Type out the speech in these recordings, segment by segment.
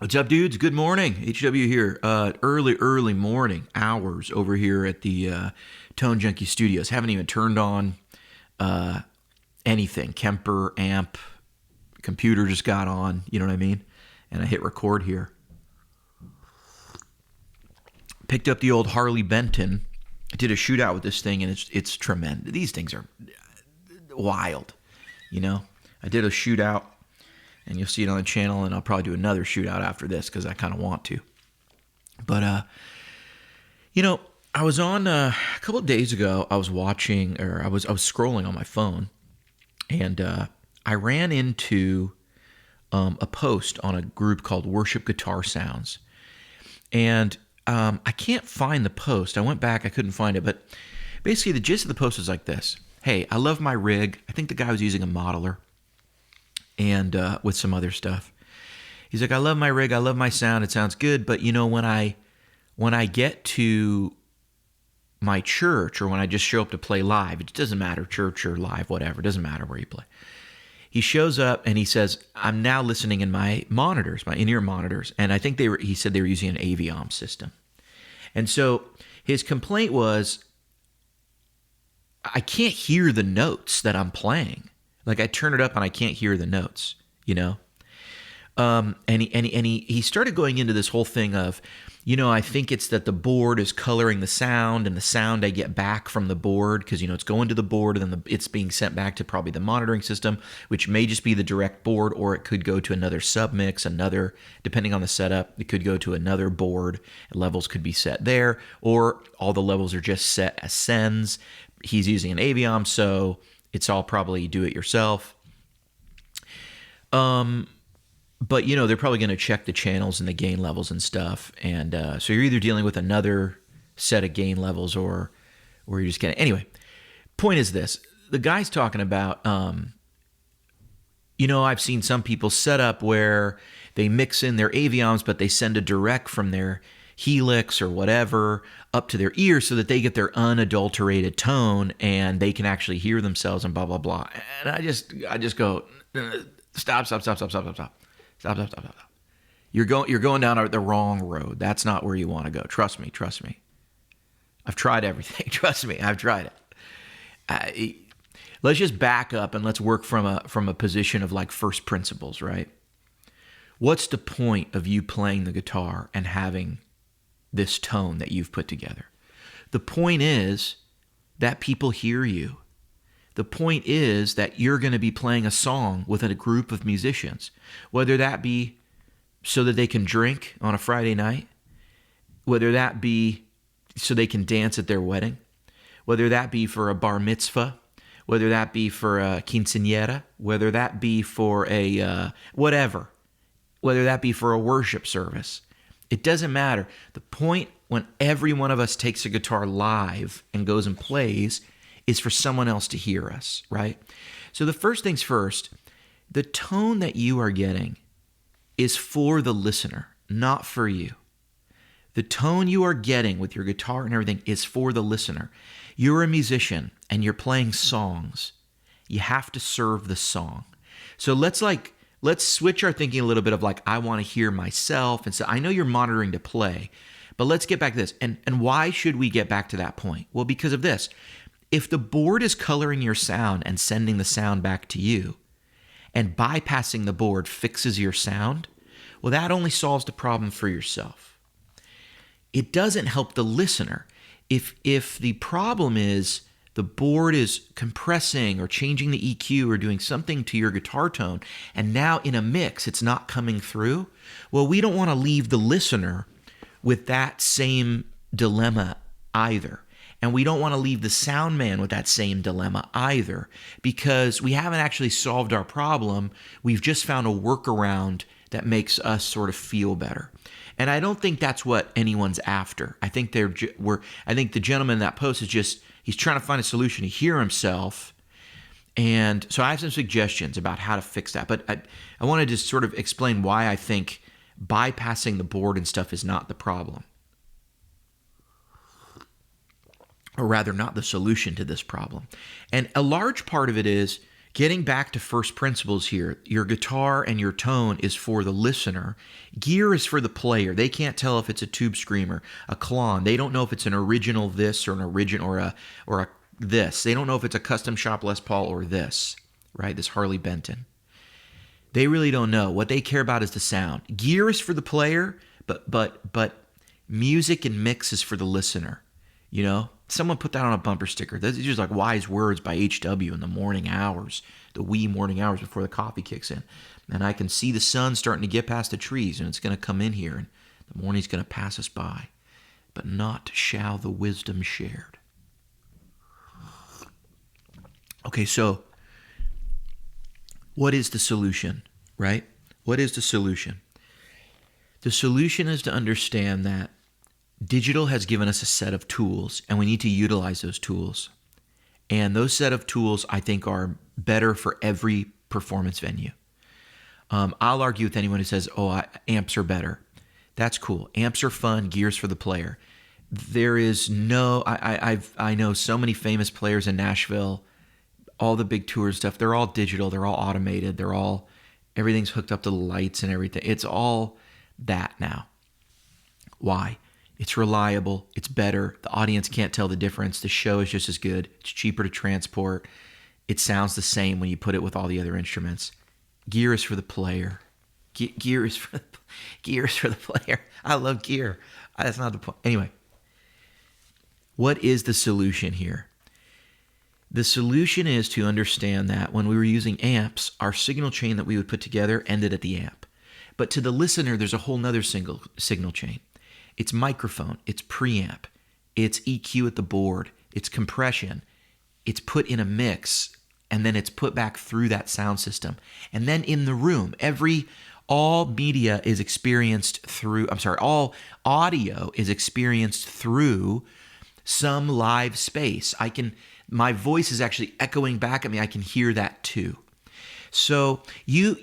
What's up, dudes? Good morning. HW here. Early morning hours over here at the Tone Junkie Studios. Haven't even turned on anything. Kemper, amp, computer just got on. You know what I mean? And I hit record here. Picked up the old Harley Benton. I did a shootout with this thing, and it's tremendous. These things are wild. You know, I did a shootout. And you'll see it on the channel, and I'll probably do another shootout after this because I kind of want to. But, I was on a couple of days ago. I was watching, or I was scrolling on my phone, and I ran into a post on a group called Worship Guitar Sounds, and I can't find the post. I went back, I couldn't find it, but basically the gist of the post was like this: Hey, I love my rig. I think the guy was using a modeler. And with some other stuff. He's like, I love my rig, I love my sound, it sounds good, but when I get to my church, or when I just show up to play live, it doesn't matter, church or live, whatever, it doesn't matter where you play. He shows up and he says, I'm now listening in my monitors, my in-ear monitors, and I think he said they were using an Aviom system. And so his complaint was, I can't hear the notes that I'm playing. Like, I turn it up and I can't hear the notes, And he started going into this whole thing of, I think it's that the board is coloring the sound, and the sound I get back from the board, because, it's going to the board, and then it's being sent back to probably the monitoring system, which may just be the direct board, or it could go to another submix, depending on the setup, it could go to another board. Levels could be set there, or all the levels are just set as sends. He's using an Aviom, so it's all probably do it yourself. But, they're probably going to check the channels and the gain levels and stuff. And so you're either dealing with another set of gain levels or you're just getting... Anyway, point is this. The guy's talking about, I've seen some people set up where they mix in their Avioms, but they send a direct from their Helix or whatever up to their ear so that they get their unadulterated tone and they can actually hear themselves and blah, blah, blah. And I just go, stop. You're going down the wrong road. That's not where you want to go. Trust me. I've tried everything. Trust me, I've tried it. Let's just back up and let's work from a position of like first principles, right? What's the point of you playing the guitar and having this tone that you've put together? The point is that people hear you. The point is that you're going to be playing a song with a group of musicians, whether that be so that they can drink on a Friday night, whether that be so they can dance at their wedding, whether that be for a bar mitzvah, whether that be for a quinceañera, whether that be for a whatever, whether that be for a worship service. It doesn't matter. The point when every one of us takes a guitar live and goes and plays is for someone else to hear us, right? So the first things first, the tone that you are getting is for the listener, not for you. The tone you are getting with your guitar and everything is for the listener. You're a musician and you're playing songs. You have to serve the song. So let's switch our thinking a little bit of like, I want to hear myself. And so I know you're monitoring to play, but let's get back to this. And why should we get back to that point? Well, because of this. If the board is coloring your sound and sending the sound back to you, and bypassing the board fixes your sound, well, that only solves the problem for yourself. It doesn't help the listener. If the problem is the board is compressing or changing the EQ or doing something to your guitar tone, and now in a mix it's not coming through, well, we don't want to leave the listener with that same dilemma either. And we don't want to leave the sound man with that same dilemma either, because we haven't actually solved our problem. We've just found a workaround that makes us sort of feel better. And I don't think that's what anyone's after. I think I think the gentleman in that post he's trying to find a solution to hear himself. And so I have some suggestions about how to fix that. But I wanted to sort of explain why I think bypassing the board and stuff is not the problem. Or rather, not the solution to this problem. And a large part of it is Getting back to first principles here, your guitar and your tone is for the listener. Gear is for the player. They can't tell if it's a Tube Screamer, a Klon. They don't know if it's an original this or an original or a this. They don't know if it's a custom shop Les Paul or this, right? This Harley Benton. They really don't know. What they care about is the sound. Gear is for the player, but music and mix is for the listener. You know, someone put that on a bumper sticker. These are just like wise words by HW in the morning hours, the wee morning hours before the coffee kicks in. And I can see the sun starting to get past the trees, and it's going to come in here, and the morning's going to pass us by. But not shall the wisdom shared. Okay, so what is the solution, right? What is the solution? The solution is to understand that digital has given us a set of tools, and we need to utilize those tools. And those set of tools, I think, are better for every performance venue. I'll argue with anyone who says, amps are better. That's cool. Amps are fun, gear's for the player. There is no, I know so many famous players in Nashville, all the big tour stuff, they're all digital, they're all automated, everything's hooked up to the lights and everything. It's all that now. Why? It's reliable, it's better, the audience can't tell the difference, the show is just as good, it's cheaper to transport, it sounds the same when you put it with all the other instruments. Gear is for the player. Gear is for the player. I love gear. That's not the point. Anyway, what is the solution here? The solution is to understand that when we were using amps, our signal chain that we would put together ended at the amp. But to the listener, there's a whole nother signal chain. It's microphone, it's preamp, it's EQ at the board, it's compression, it's put in a mix, and then it's put back through that sound system. And then in the room, all media is experienced through, all audio is experienced through some live space. My voice is actually echoing back at me. I can hear that too. So you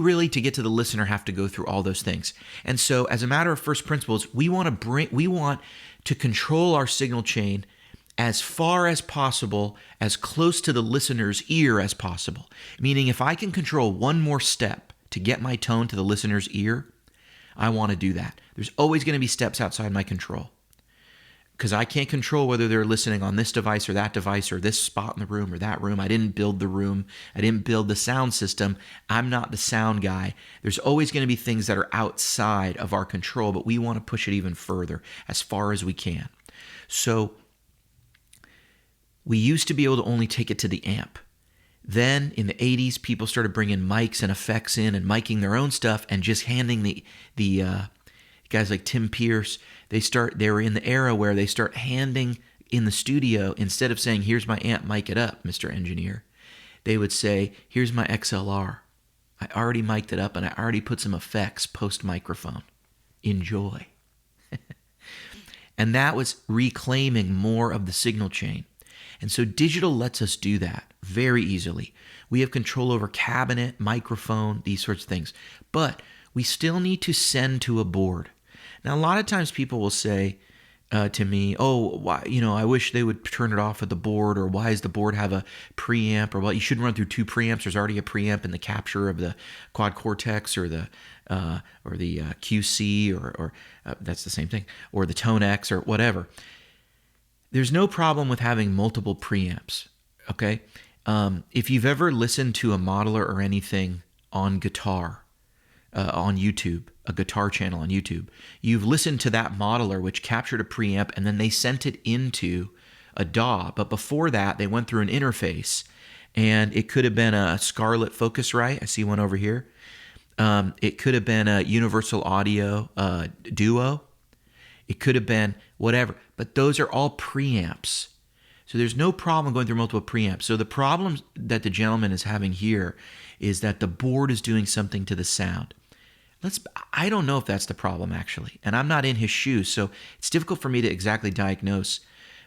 really, to get to the listener, have to go through all those things. And so as a matter of first principles, we want to control our signal chain as far as possible, as close to the listener's ear as possible. Meaning if I can control one more step to get my tone to the listener's ear, I want to do that. There's always going to be steps outside my control, because I can't control whether they're listening on this device or that device or this spot in the room or that room. I didn't build the room. I didn't build the sound system. I'm not the sound guy. There's always going to be things that are outside of our control, but we want to push it even further, as far as we can. So we used to be able to only take it to the amp. Then in the 80s, people started bringing mics and effects in and miking their own stuff and just handing the guys like Tim Pierce, they were in the era where they start handing in the studio, instead of saying, here's my amp, mic it up, Mr. Engineer, they would say, here's my XLR. I already mic'd it up and I already put some effects post-microphone. Enjoy. And that was reclaiming more of the signal chain. And so digital lets us do that very easily. We have control over cabinet, microphone, these sorts of things. But we still need to send to a board. Now, a lot of times people will say to me, why, I wish they would turn it off at the board, or why does the board have a preamp, or well, you shouldn't run through two preamps. There's already a preamp in the capture of the Quad Cortex or the QC, or that's the same thing, or the Tone X or whatever. There's no problem with having multiple preamps, okay? If you've ever listened to a modeler or anything on guitar, on YouTube, a guitar channel on YouTube, you've listened to that modeler which captured a preamp and then they sent it into a DAW. But before that, they went through an interface, and it could have been a Scarlett Focusrite. I see one over here. It could have been a Universal Audio Duo. It could have been whatever. But those are all preamps. So there's no problem going through multiple preamps. So the problem that the gentleman is having here is that the board is doing something to the sound. I don't know if that's the problem, actually, and I'm not in his shoes, so it's difficult for me to exactly diagnose.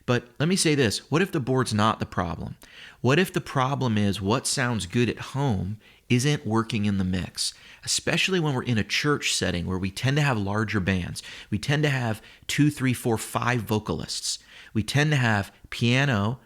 But let me say this. What if the board's not the problem? What if the problem is what sounds good at home isn't working in the mix, especially when we're in a church setting where we tend to have larger bands. We tend to have 2, 3, 4, 5 vocalists. We tend to have piano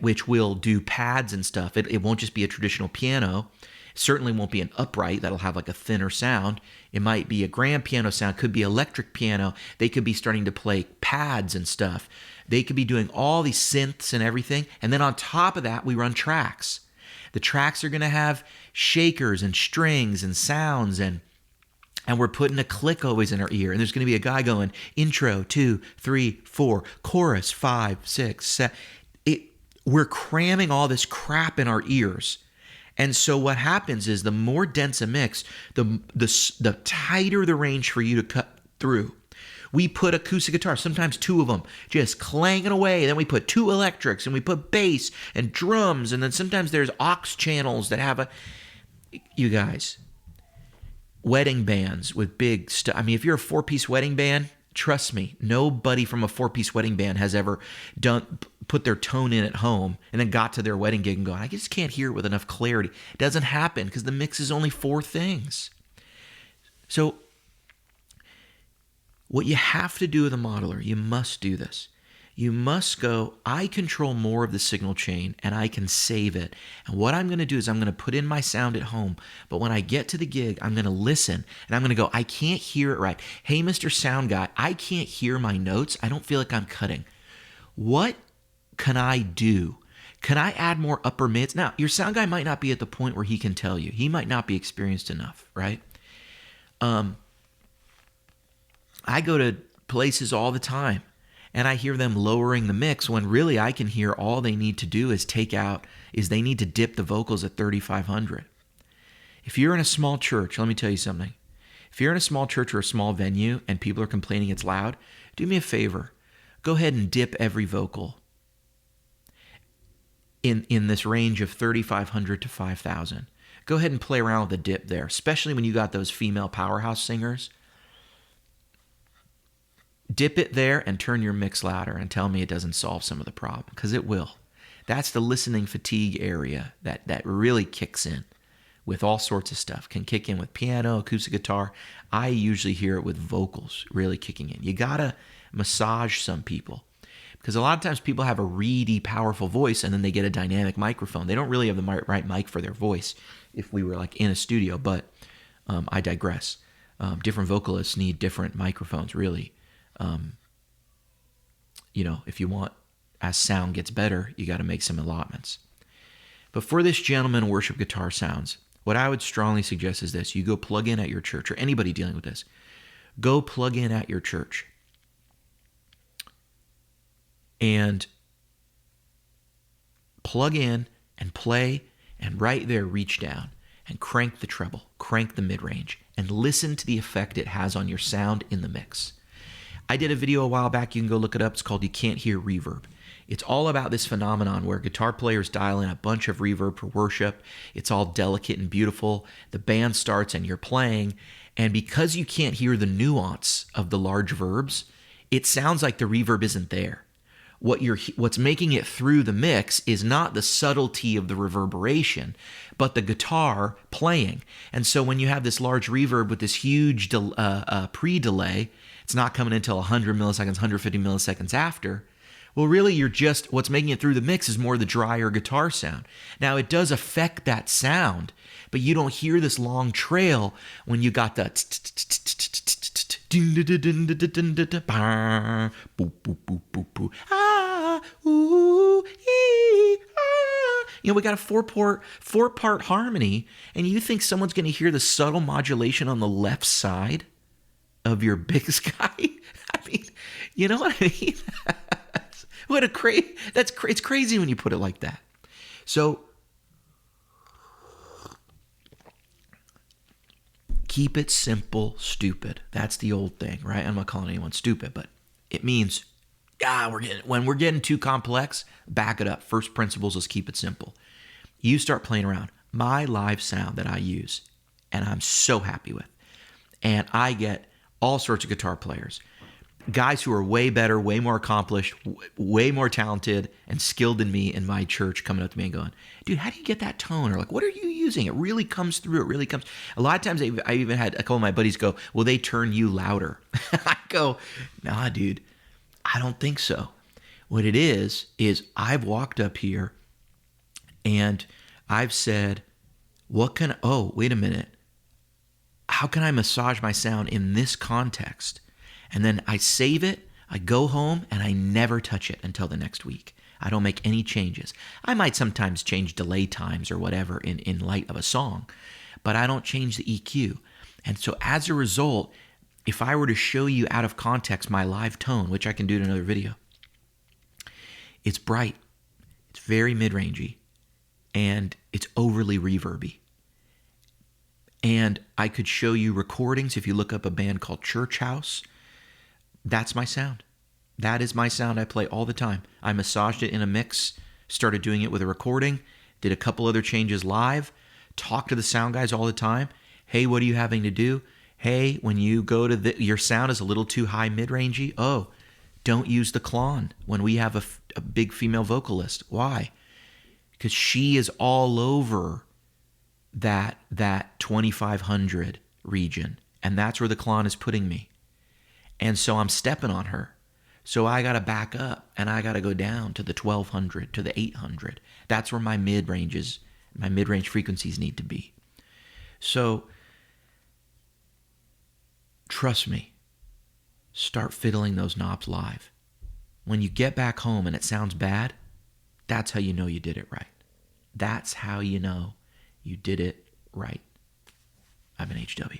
which will do pads and stuff. It won't just be a traditional piano. It certainly won't be an upright that'll have like a thinner sound. It might be a grand piano sound, could be electric piano. They could be starting to play pads and stuff. They could be doing all these synths and everything. And then on top of that, we run tracks. The tracks are going to have shakers and strings and sounds, and we're putting a click always in our ear. And there's going to be a guy going intro 2, 3, 4, chorus 5, 6, 7. We're cramming all this crap in our ears. And so what happens is the more dense a mix, the tighter the range for you to cut through. We put acoustic guitars, sometimes 2 of them, just clanging away. Then we put 2 electrics, and we put bass and drums. And then sometimes there's aux channels that have you guys, wedding bands with big stuff. I mean, if you're a 4-piece wedding band, trust me, nobody from a 4-piece wedding band has ever put their tone in at home and then got to their wedding gig and going, I just can't hear it with enough clarity. It doesn't happen because the mix is only 4 things. So what you have to do with a modeler, you must do this. You must go, I control more of the signal chain and I can save it. And what I'm going to do is I'm going to put in my sound at home. But when I get to the gig, I'm going to listen and I'm going to go, I can't hear it right. Hey, Mr. Sound Guy, I can't hear my notes. I don't feel like I'm cutting. What can I do? Can I add more upper mids? Now, your sound guy might not be at the point where he can tell you. He might not be experienced enough, right? I go to places all the time and I hear them lowering the mix when really I can hear all they need to do is they need to dip the vocals at 3,500. If you're in a small church, let me tell you something. If you're in a small church or a small venue and people are complaining it's loud, do me a favor. Go ahead and dip every vocal in this range of 3,500 to 5,000. Go ahead and play around with the dip there, especially when you got those female powerhouse singers. Dip it there and turn your mix louder and tell me it doesn't solve some of the problem, because it will. That's the listening fatigue area that really kicks in with all sorts of stuff. Can kick in with piano, acoustic guitar. I usually hear it with vocals really kicking in. You gotta massage some people, because a lot of times people have a reedy, powerful voice and then they get a dynamic microphone. They don't really have the right mic for their voice if we were like in a studio, but I digress. Different vocalists need different microphones, really. If you want, as sound gets better, you got to make some allotments. But for this gentleman worship guitar sounds, what I would strongly suggest is this. You go plug in at your church, or anybody dealing with this. Go plug in at your church. And plug in and play, and right there reach down and crank the treble, crank the mid-range, and listen to the effect it has on your sound in the mix. I did a video a while back, you can go look it up, it's called You Can't Hear Reverb. It's all about this phenomenon where guitar players dial in a bunch of reverb for worship. It's all delicate and beautiful. The band starts and you're playing, and because you can't hear the nuance of the large verbs, it sounds like the reverb isn't there. What's making it through the mix is not the subtlety of the reverberation, but the guitar playing. And so when you have this large reverb with this huge pre-delay, it's not coming until 100 milliseconds, 150 milliseconds after. Well, really, what's making it through the mix is more the drier guitar sound. Now, it does affect that sound, but you don't hear this long trail when you got the we got a four-part harmony, and you think someone's going to hear the subtle modulation on the left side of your big sky? I mean, you know what I mean? It's crazy when you put it like that. So keep it simple, stupid. That's the old thing, right? I'm not calling anyone stupid, but it means when we're getting too complex, back it up. First principles is keep it simple. You start playing around. My live sound that I use, and I'm so happy with, and I get all sorts of guitar players, guys who are way better, way more accomplished, way more talented and skilled than me in my church, coming up to me and going, dude, how do you get that tone? Or like, what are you using? It really comes through. It really comes. A lot of times I even had a couple of my buddies go, well, they turn you louder. I go, nah, dude, I don't think so. What it is I've walked up here and I've said, wait a minute. How can I massage my sound in this context? And then I save it, I go home, and I never touch it until the next week. I don't make any changes. I might sometimes change delay times or whatever in light of a song, but I don't change the EQ. And so as a result, if I were to show you out of context my live tone, which I can do in another video, it's bright, it's very mid-rangey, and it's overly reverby. And I could show you recordings. If you look up a band called Church House, that's my sound. That is my sound I play all the time. I massaged it in a mix, started doing it with a recording, did a couple other changes live, talk to the sound guys all the time. Hey, what are you having to do? Hey, when you go to your sound is a little too high mid-rangey. Oh, don't use the Klon when we have a big female vocalist. Why? Because she is all over that 2500 region, and that's where the Klon is putting me. And so I'm stepping on her. So I got to back up and I got to go down to the 1200, to the 800. That's where my mid-range frequencies need to be. So trust me, start fiddling those knobs live. When you get back home and it sounds bad, that's how you know you did it right. That's how you know you did it right. I've been HW.